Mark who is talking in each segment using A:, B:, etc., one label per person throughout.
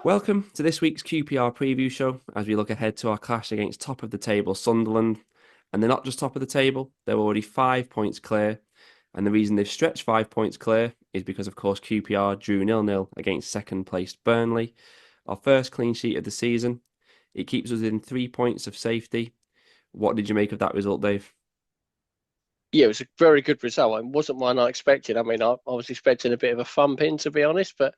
A: Welcome to this week's QPR Preview Show as we look ahead to our clash against top of the table Sunderland. And they're not just top of the table, they're already 5 points clear. And the reason they've stretched 5 points clear is because, of course, QPR drew 0-0 against second placed Burnley. Our first clean sheet of the season. It keeps us in 3 points of safety. What did you make of that result, Dave?
B: Yeah, it was a very good result. It wasn't one I expected. I mean, I was expecting a bit of a thumping, to be honest, but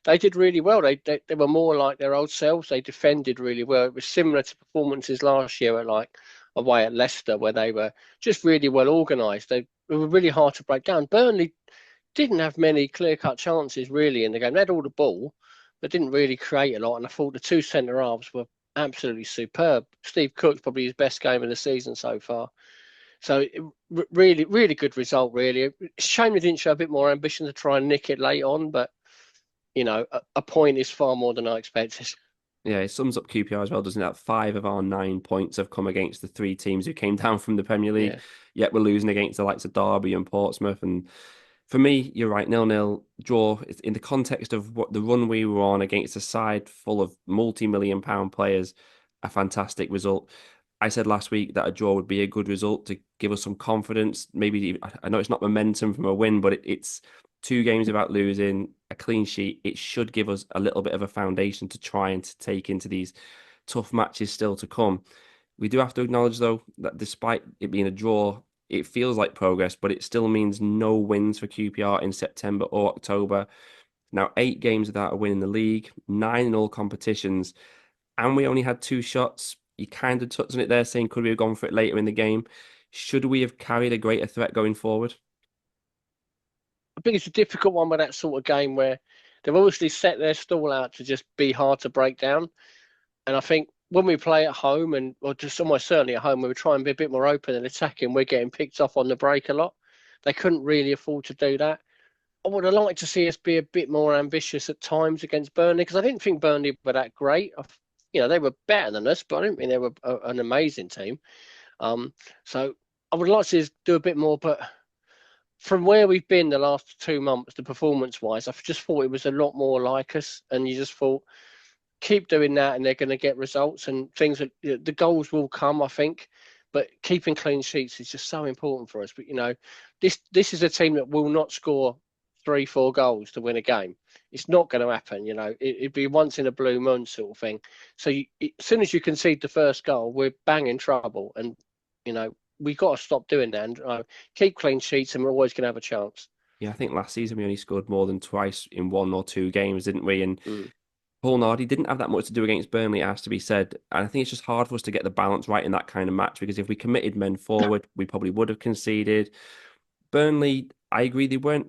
B: they did really well. They were more like their old selves. They defended really well. It was similar to performances last year at like away at Leicester, where they were just really well organised. They were really hard to break down. Burnley didn't have many clear-cut chances really in the game. They had all the ball, but didn't really create a lot. And I thought the two centre halves were absolutely superb. Steve Cook's probably his best game of the season so far. So really, really good result. Really, it's a shame they didn't show a bit more ambition to try and nick it late on. But a point is far more than I expected.
A: Yeah, it sums up QPR as well, doesn't it? 5 of our 9 points have come against the three teams who came down from the Premier League,
B: Yeah,
A: yet we're losing against the likes of Derby and Portsmouth. And for me, you're right, 0-0 draw. It's in the context of what the run we were on against a side full of multi-million-pound players, a fantastic result. I said last week that a draw would be a good result to give us some confidence. Maybe I know it's not momentum from a win, but it's 2 games without losing, a clean sheet. It should give us a little bit of a foundation to try and to take into these tough matches still to come. We do have to acknowledge, though, that despite it being a draw, it feels like progress, but it still means no wins for QPR in September or October. Now, 8 games without a win in the league, 9 in all competitions, and we only had 2 shots. You kind of touched on it there, saying could we have gone for it later in the game? Should we have carried a greater threat going forward?
B: I think it's a difficult one with that sort of game where they've obviously set their stall out to just be hard to break down. And I think when we play at home, and or just almost certainly at home, we try and be a bit more open and attacking. We're getting picked off on the break a lot. They couldn't really afford to do that. I would have liked to see us be a bit more ambitious at times against Burnley because I didn't think Burnley were that great. They were better than us, but I didn't think they were an amazing team. So I would like to do a bit more, but from where we've been the last 2 months, the performance-wise, I just thought it was a lot more like us, and you just thought keep doing that, and they're going to get results and things. That the goals will come, I think. But keeping clean sheets is just so important for us. But this is a team that will not score 3, 4 goals to win a game. It's not going to happen. It'd be once in a blue moon sort of thing. So as soon as you concede the first goal, we're bang in trouble, and we've got to stop doing that and keep clean sheets, and we're always going to have a chance.
A: Yeah, I think last season we only scored more than twice in 1 or 2 games, didn't we? And
B: Mm.
A: Paul Nardi didn't have that much to do against Burnley, it has to be said. And I think it's just hard for us to get the balance right in that kind of match because if we committed men forward, we probably would have conceded. Burnley, I agree, they weren't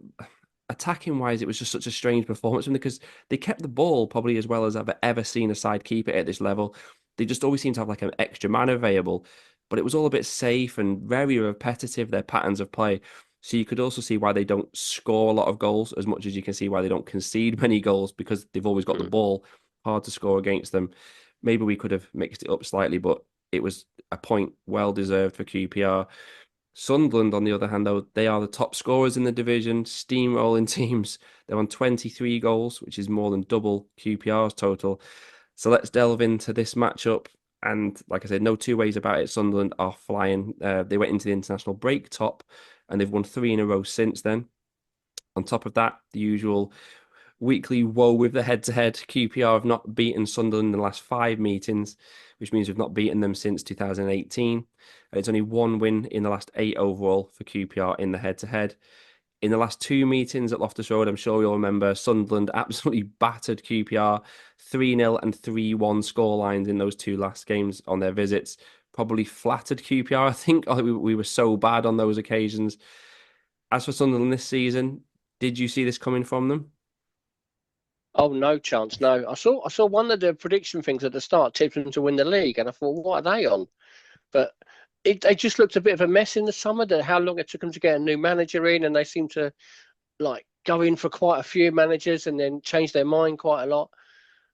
A: attacking wise. It was just such a strange performance from them because they kept the ball probably as well as I've ever seen a side keep it at this level. They just always seem to have like an extra man available, but it was all a bit safe and very repetitive, their patterns of play. So you could also see why they don't score a lot of goals as much as you can see why they don't concede many goals because they've always got the
B: Mm.
A: ball. Hard to score against them. Maybe we could have mixed it up slightly, but it was a point well deserved for QPR. Sunderland, on the other hand, though, they are the top scorers in the division, steamrolling teams. They're on 23 goals, which is more than double QPR's total. So let's delve into this matchup. And like I said, no two ways about it. Sunderland are flying. They went into the international break top, and they've won 3 in a row since then. On top of that, the usual weekly woe with the head-to-head. QPR have not beaten Sunderland in the last 5 meetings, which means we've not beaten them since 2018. And it's only 1 win in the last 8 overall for QPR in the head-to-head. In the last 2 meetings at Loftus Road, I'm sure you'll remember Sunderland absolutely battered QPR 3-0 and 3-1 scorelines in those 2 last games on their visits. Probably flattered QPR, I think. We were so bad on those occasions. As for Sunderland this season, did you see this coming from them?
B: Oh, no chance. No, I saw one of the prediction things at the start tipped them to win the league, and I thought, what are they on? But they just looked a bit of a mess in the summer. How long it took them to get a new manager in, and they seem to like go in for quite a few managers and then change their mind quite a lot.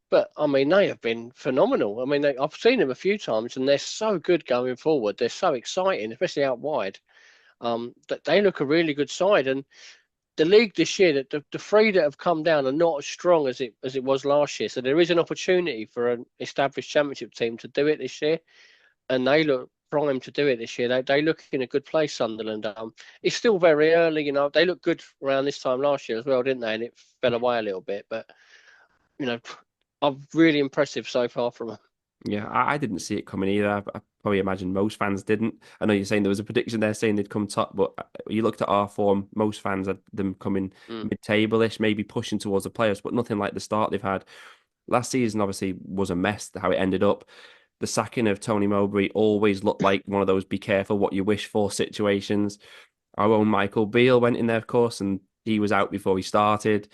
B: But I mean, they have been phenomenal. I mean, I've seen them a few times, and they're so good going forward. They're so exciting, especially out wide. That they look a really good side, and the league this year, that the three that have come down are not as strong as it was last year. So there is an opportunity for an established championship team to do it this year, and they look primed to do it this year. They look in a good place, Sunderland. It's still very early, They looked good around this time last year as well, didn't they? And it fell away a little bit, but you know, I'm really impressive so far from them.
A: Yeah, I didn't see it coming either. I probably imagine most fans didn't. I know you're saying there was a prediction there saying they'd come top, but you looked at our form, most fans had them coming
B: Mm.
A: mid-table-ish, maybe pushing towards the playoffs, but nothing like the start they've had. Last season obviously was a mess how it ended up. The sacking of Tony Mowbray always looked like one of those be careful what you wish for situations. Our own Michael Beale went in there, of course, and he was out before he started.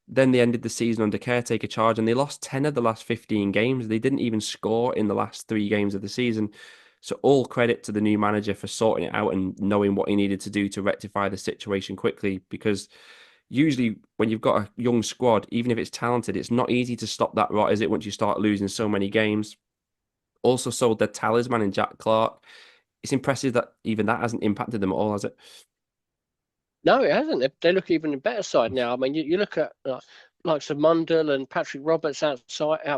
A: Then they ended the season under caretaker charge and they lost 10 of the last 15 games. They didn't even score in the last 3 games of the season. So all credit to the new manager for sorting it out and knowing what he needed to do to rectify the situation quickly. Because usually when you've got a young squad, even if it's talented, it's not easy to stop that rot, is it, once you start losing so many games? Also sold their talisman in Jack Clark. It's impressive that even that hasn't impacted them at all, has it?
B: No, it hasn't. They look even a better side now. I mean, you look at like Sir Mundell and Patrick Roberts out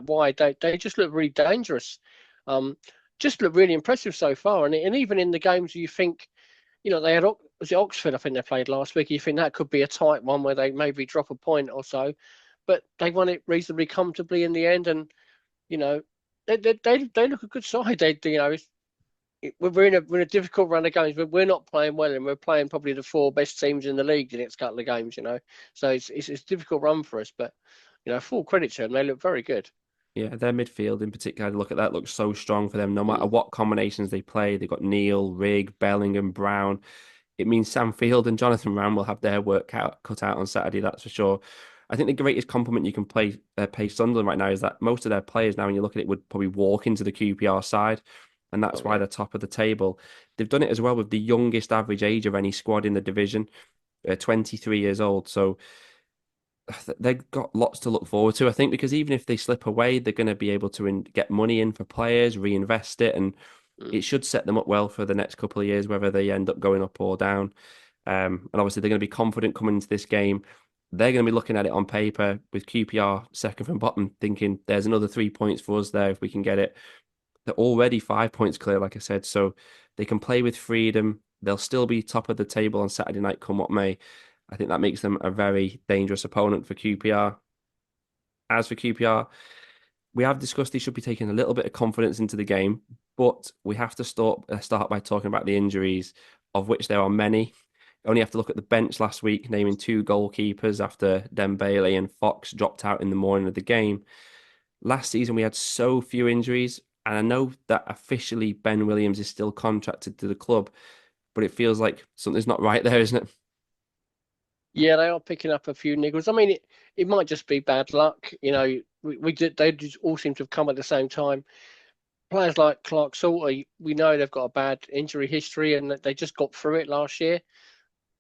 B: wide. They just look really dangerous. Um, just look really impressive so far. And even in the games you think, they had was it Oxford? I think they played last week. You think that could be a tight one where they maybe drop a point or so, but they won it reasonably comfortably in the end. And you know, they look a good side. We're in a difficult run of games, but we're not playing well, and we're playing probably the four best teams in the league the next couple of games. So it's a difficult run for us, but full credit to them. They look very good.
A: Yeah, their midfield in particular, look at that, looks so strong for them. No matter
B: Mm.
A: what combinations they play, they've got Neil, Rigg, Bellingham, Brown. It means Sam Field and Jonathan Ram will have their cut out on Saturday, that's for sure. I think the greatest compliment you can pay Sunderland right now is that most of their players now, when you look at it, would probably walk into the QPR side, and that's
B: Oh
A: why
B: yeah.
A: they're top of the table. They've done it as well with the youngest average age of any squad in the division, 23 years old. So they've got lots to look forward to, I think, because even if they slip away, they're going to be able to get money in for players, reinvest it, and
B: Mm.
A: it should set them up well for the next couple of years, whether they end up going up or down. And obviously, they're going to be confident coming into this game. They're going to be looking at it on paper with QPR second from bottom, thinking there's another 3 points for us there if we can get it. They're already 5 points clear, like I said, so they can play with freedom. They'll still be top of the table on Saturday night, come what may. I think that makes them a very dangerous opponent for QPR. As for QPR, we have discussed they should be taking a little bit of confidence into the game, but we have to start by talking about the injuries, of which there are many. Only have to look at the bench last week, naming two goalkeepers after Dembele and Fox dropped out in the morning of the game. Last season, we had so few injuries, and I know that officially Ben Williams is still contracted to the club, but it feels like something's not right there, isn't it?
B: Yeah, they are picking up a few niggles. I mean, it might just be bad luck. They just all seem to have come at the same time. Players like Clark Salter, we know they've got a bad injury history, and that they just got through it last year.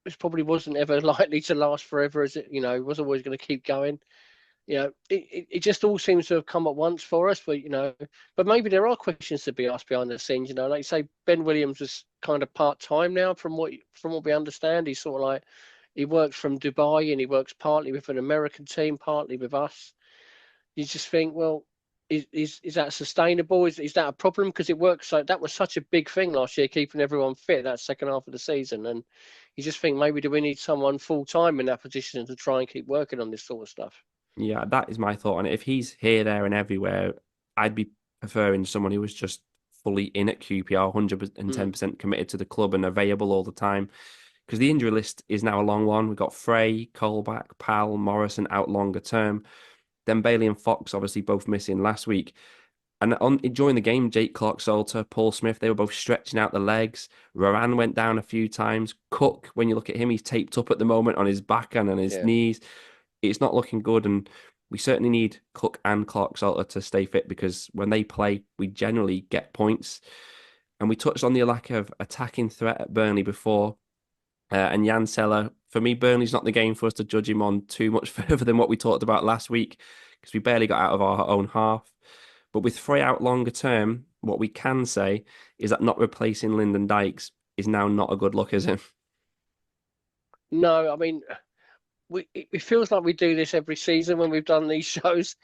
B: Which probably wasn't ever likely to last forever, as it was always going to keep going. It just all seems to have come at once for us. But maybe there are questions to be asked behind the scenes. Like you say, Ben Williams is kind of part time now, from what we understand. He's sort of like he works from Dubai, and he works partly with an American team, partly with us. You just think, well, is that sustainable? Is that a problem? Because it works. So that was such a big thing last year, keeping everyone fit that second half of the season. And you just think, maybe do we need someone full time in that position to try and keep working on this sort of stuff?
A: Yeah, that is my thought on it. If he's here, there, and everywhere, I'd be preferring someone who was just fully in at QPR,
B: Mm.
A: 110% committed to the club and available all the time. Because the injury list is now a long one. We've got Frey, Colback, Powell, Morrison out longer term. Then Bailey and Fox obviously both missing last week. And during the game, Jake Clark-Salter, Paul Smith, they were both stretching out the legs. Roran went down a few times. Cook, when you look at him, he's taped up at the moment on his back and on his
B: Yeah.
A: knees. It's not looking good. And we certainly need Cook and Clark-Salter to stay fit because when they play, we generally get points. And we touched on the lack of attacking threat at Burnley before. And Jan Seller, for me, Burnley's not the game for us to judge him on too much further than what we talked about last week because we barely got out of our own half. But with Frey out longer term, what we can say is that not replacing Lyndon Dykes is now not a good look, is it?
B: No, I mean, it feels like we do this every season when we've done these shows.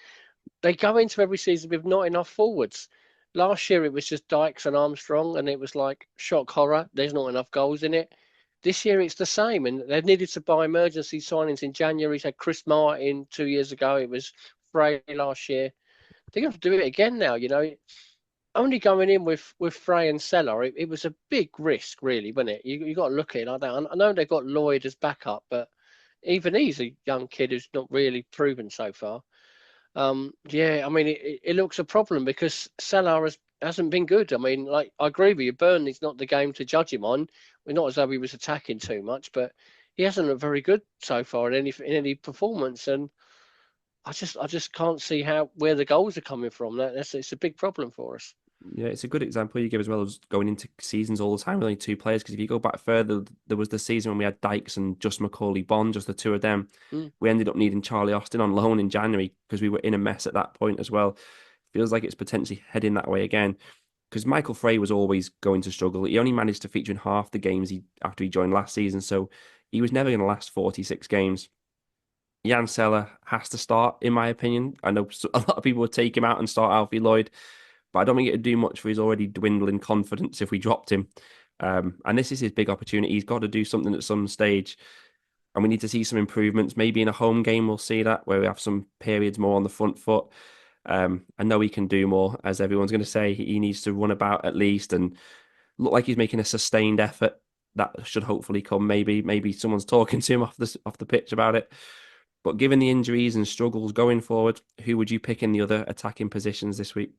B: They go into every season with not enough forwards. Last year it was just Dykes and Armstrong, and it was like shock horror. There's not enough goals in it. This year it's the same, and they've needed to buy emergency signings in January. They had Chris Martin 2 years ago. It was Frey last year. They're going to do it again now. Only going in with Frey and Seller, it was a big risk, really, wasn't it? You got to look at it like that. I know they've got Lloyd as backup, but even he's a young kid who's not really proven so far. Yeah, I mean, it looks a problem because Salah hasn't been good. I mean, like, I agree with you. Burnley's not the game to judge him on. We're not as though he was attacking too much, but he hasn't looked very good so far in any performance. And I just can't see where the goals are coming from. It's a big problem for us.
A: Yeah, it's a good example you give as well as going into seasons all the time with only two players. Because if you go back further, there was the season when we had Dykes and just Macaulay Bond, just the two of them.
B: Mm.
A: We ended up needing Charlie Austin on loan in January because we were in a mess at that point as well. Feels like it's potentially heading that way again. Because Michael Frey was always going to struggle. He only managed to feature in half the games after he joined last season, so he was never going to last 46 games. Jan Seller has to start, in my opinion. I know a lot of people would take him out and start Alfie Lloyd, but I don't think it'd do much for his already dwindling confidence if we dropped him. And this is his big opportunity. He's got to do something at some stage, and we need to see some improvements. Maybe in a home game, we'll see that where we have some periods more on the front foot. I know he can do more, as everyone's going to say. He needs to run about at least and look like he's making a sustained effort. That should hopefully come. Maybe someone's talking to him off the pitch about it. But given the injuries and struggles going forward, who would you pick in the other attacking positions this week?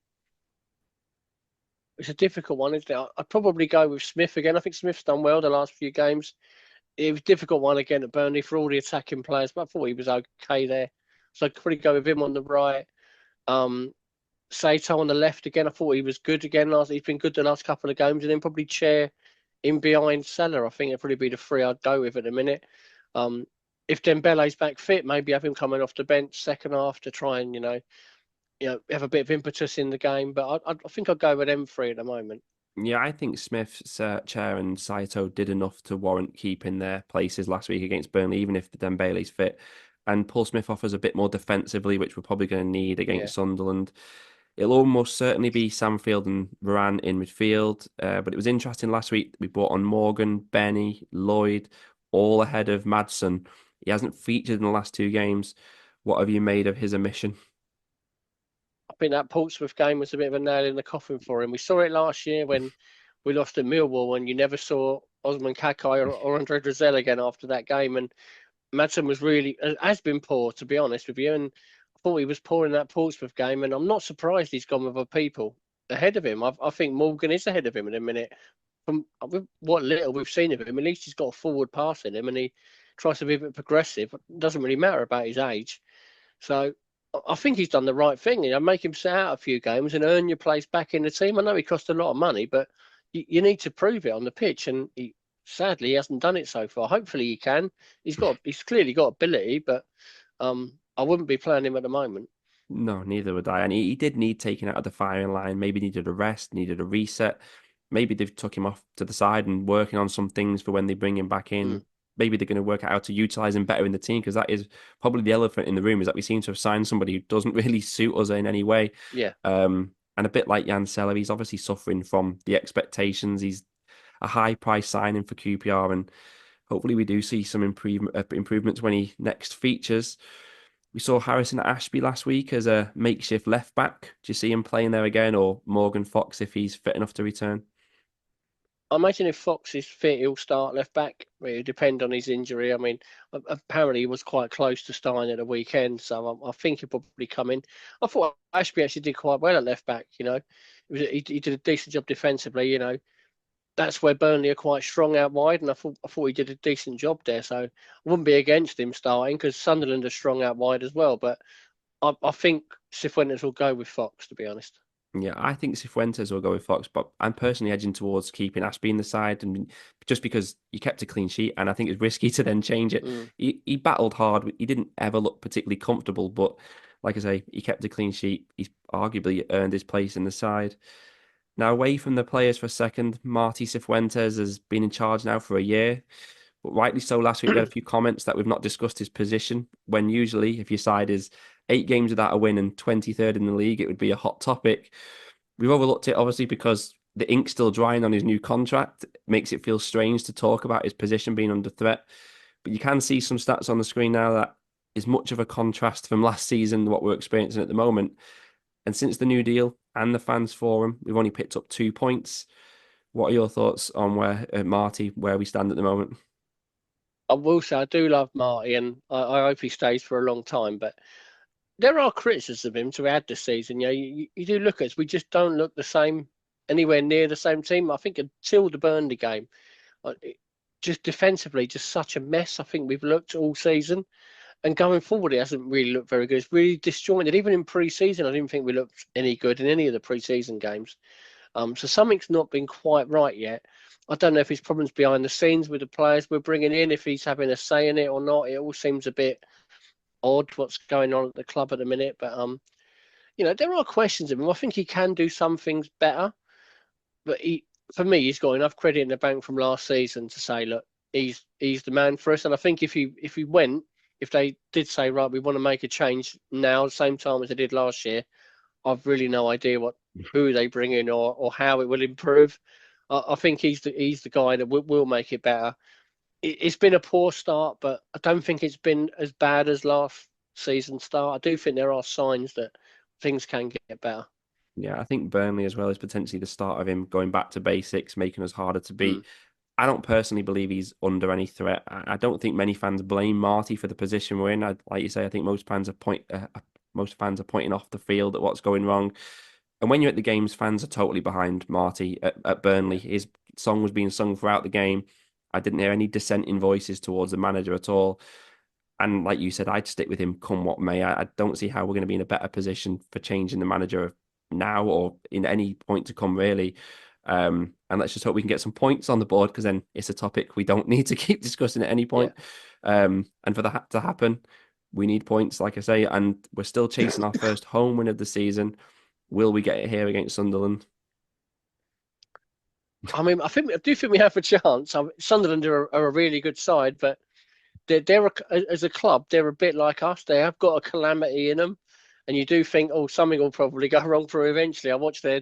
B: It's a difficult one, isn't it? I'd probably go with Smith again. I think Smith's done well the last few games. It was a difficult one again at Burnley for all the attacking players, but I thought he was okay there. So I'd probably go with him on the right. Um, Sato on the left again. I thought he was good again last. He's been good the last couple of games, and then probably Chair in behind Salah. I think it'd probably be the three I'd go with at the minute. Um, if Dembele's back fit, maybe have him coming off the bench second half to try and have a bit of impetus in the game. But I think I'd go with them three at the moment.
A: Yeah, I think Smith, Chair, and Saito did enough to warrant keeping their places last week against Burnley, even if the Dembele's fit. And Paul Smith offers a bit more defensively, which we're probably going to need
B: Yeah.
A: against Sunderland. It'll almost certainly be Samfield and Varane in midfield. But it was interesting last week. We brought on Morgan, Benny, Lloyd, all ahead of Madsen. He hasn't featured in the last two games. What have you made of his omission?
B: I think that Portsmouth game was a bit of a nail in the coffin for him. We saw it last year when we lost at Millwall, and you never saw Osman Kakai or Andre Drizel again after that game. And Madsen has been poor, to be honest with you. And I thought he was poor in that Portsmouth game. And I'm not surprised he's gone with other people ahead of him. I think Morgan is ahead of him in a minute. From what little we've seen of him, at least he's got a forward pass in him, and he tries to be a bit progressive. It doesn't really matter about his age. So I think he's done the right thing. Make him sit out a few games and earn your place back in the team. I know he cost a lot of money, but you need to prove it on the pitch, and sadly he hasn't done it so far. Hopefully he can. He's clearly got ability, but I wouldn't be playing him at the moment.
A: No, neither would I. And he did need taking out of the firing line. Maybe needed a rest, needed a reset. Maybe they've took him off to the side and working on some things for when they bring him back in.
B: Mm,
A: Maybe they're going to work out how to utilize him better in the team because that is probably the elephant in the room is that we seem to have signed somebody who doesn't really suit us in any way.
B: yeah.
A: And a bit like Jan Seller, he's obviously suffering from the expectations. He's a high price signing for QPR, and hopefully we do see some improvements when he next features. We saw Harrison Ashby last week as a makeshift left back. Do you see him playing there again, or Morgan Fox if he's fit enough to return?
B: I imagine if Fox is fit, he'll start left back. It'll depend on his injury. I mean, apparently he was quite close to starting at the weekend, so I think he'll probably come in. I thought Ashby actually did quite well at left back. He did a decent job defensively. That's where Burnley are quite strong out wide, and I thought he did a decent job there. So I wouldn't be against him starting because Sunderland are strong out wide as well. But I think Cifuentes will go with Fox, to be honest.
A: Yeah, I think Cifuentes will go with Fox, but I'm personally edging towards keeping Ashby in the side, and just because he kept a clean sheet, and I think it's risky to then change it.
B: Mm.
A: He battled hard. He didn't ever look particularly comfortable, but like I say, he kept a clean sheet. He's arguably earned his place in the side. Now, away from the players for a second, Marti Cifuentes has been in charge now for a year. But rightly so, last week we had a few comments that we've not discussed his position, when usually if your side is 8 games without a win and 23rd in the league, it would be a hot topic. We've overlooked it, obviously, because the ink's still drying on his new contract. It makes it feel strange to talk about his position being under threat. But you can see some stats on the screen now that is much of a contrast from last season, what we're experiencing at the moment. And since the new deal and the fans forum, we've only picked up 2 points. What are your thoughts on where Marti, where we stand at the moment?
B: I will say I do love Marty, and I hope he stays for a long time. But there are criticisms of him to add this season. You do look at us; we just don't look the same, anywhere near the same team. I think until the Burnley game, just defensively, just such a mess. I think we've looked all season, and going forward, it hasn't really looked very good. It's really disjointed. Even in pre-season, I didn't think we looked any good in any of the pre-season games. So something's not been quite right yet. I don't know if his problems behind the scenes with the players we're bringing in, if he's having a say in it or not. It all seems a bit odd what's going on at the club at the minute. But there are questions of him. I think he can do some things better, but for me, he's got enough credit in the bank from last season to say, look, he's the man for us. And I think if they did say, right, we want to make a change now, the same time as they did last year, I've really no idea who they bring in or how it will improve. I think he's the guy that will make it better. It's been a poor start, but I don't think it's been as bad as last season's start. I do think there are signs that things can get better.
A: Yeah, I think Burnley as well is potentially the start of him going back to basics, making us harder to beat. I don't personally believe he's under any threat. I don't think many fans blame Marti for the position we're in. Like you say, I think most fans are pointing off the field at what's going wrong. And when you're at the games, fans are totally behind Marti at Burnley. His song was being sung throughout the game. I didn't hear any dissenting voices towards the manager at all. And like you said, I'd stick with him come what may. I don't see how we're going to be in a better position for changing the manager now or in any point to come, really. And let's just hope we can get some points on the board, because then it's a topic we don't need to keep discussing at any point. Yeah. And for that to happen, we need points, like I say, and we're still chasing our first home win of the season. Will we get it here against Sunderland?
B: I mean, I do think we have a chance. Sunderland are a really good side, but they're as a club, they're a bit like us. They have got a calamity in them, and you do think, oh, something will probably go wrong for eventually. I watched their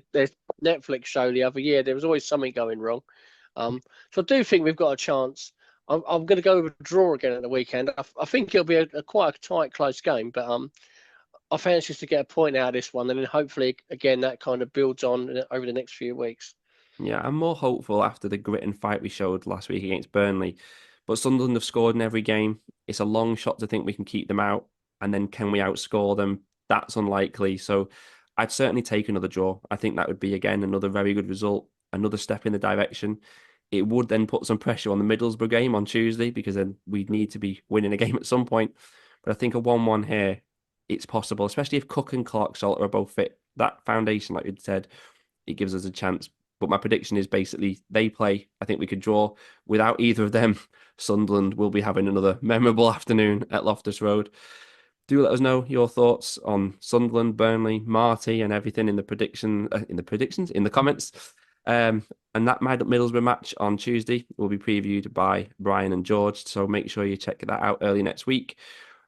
B: Netflix show the other year. There was always something going wrong. So I do think we've got a chance. I'm going to go with a draw again at the weekend. I think it'll be quite a tight, close game, but I fancy us to get a point out of this one, and then hopefully, again, that kind of builds on over the next few weeks.
A: Yeah, I'm more hopeful after the grit and fight we showed last week against Burnley. But Sunderland have scored in every game. It's a long shot to think we can keep them out. And then can we outscore them? That's unlikely. So I'd certainly take another draw. I think that would be, again, another very good result, another step in the direction. It would then put some pressure on the Middlesbrough game on Tuesday, because then we'd need to be winning a game at some point. But I think a 1-1 here, it's possible, especially if Cook and Clark-Salter are both fit. That foundation, like you said, it gives us a chance. But my prediction is basically they play. I think we could draw. Without either of them, Sunderland will be having another memorable afternoon at Loftus Road. Do let us know your thoughts on Sunderland, Burnley, Marti, and everything in the predictions, in the comments. And that Middlesbrough match on Tuesday will be previewed by Brian and George. So make sure you check that out early next week.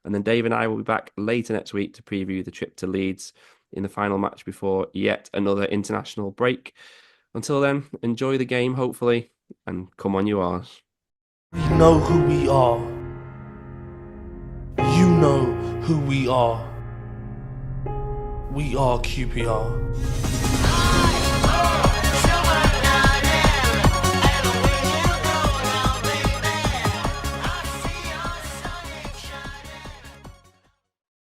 A: And then Dave and I will be back later next week to preview the trip to Leeds in the final match before yet another international break. Until then, enjoy the game, hopefully, and come on, you Rs.
C: We know who we are. You know who we are. We are QPR.